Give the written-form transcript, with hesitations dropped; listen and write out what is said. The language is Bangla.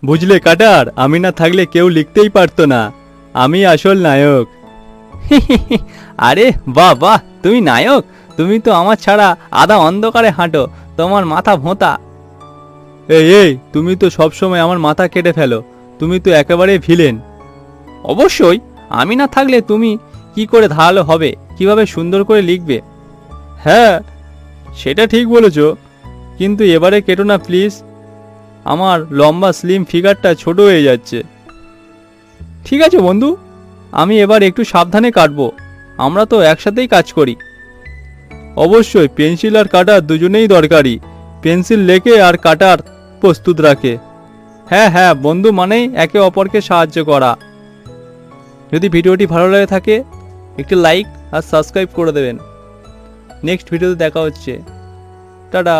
বুঝলে কাটার, আমি না থাকলে কেউ লিখতেই পারতো না। আমি আসল নায়ক। আরে বাহ বাহ, তুমি নায়ক? তুমি তো আমার ছাড়া আধা অন্ধকারে হাঁটো, তোমার মাথা ভোঁতা। এই এই, তুমি তো সবসময় আমার মাথা কেটে ফেলো, তুমি তো একেবারে ভিলেন। অবশ্যই, আমি না থাকলে তুমি কি করে ধারালো হবে, কিভাবে সুন্দর করে লিখবে? হ্যাঁ, সেটা ঠিক বলেছ, কিন্তু এবারে কেটো না প্লিজ, আমার লম্বা স্লিম ফিগারটা ছোট হয়ে যাচ্ছে। ঠিক আছে বন্ধু, আমি এবার একটু সাবধানে কাটবো, আমরা তো একসাথেই কাজ করি। অবশ্যই, পেন্সিল আর কাটার দুজনেই দরকারি, পেন্সিল লেখে আর কাটার প্রস্তুত রাখে। হ্যাঁ হ্যাঁ, বন্ধু মানেই একে অপরকে সাহায্য করা। যদি ভিডিওটি ভালো লাগে থাকে একটি লাইক আর সাবস্ক্রাইব করে দেবেন। নেক্সট ভিডিওতে দেখা হচ্ছে। টাটা।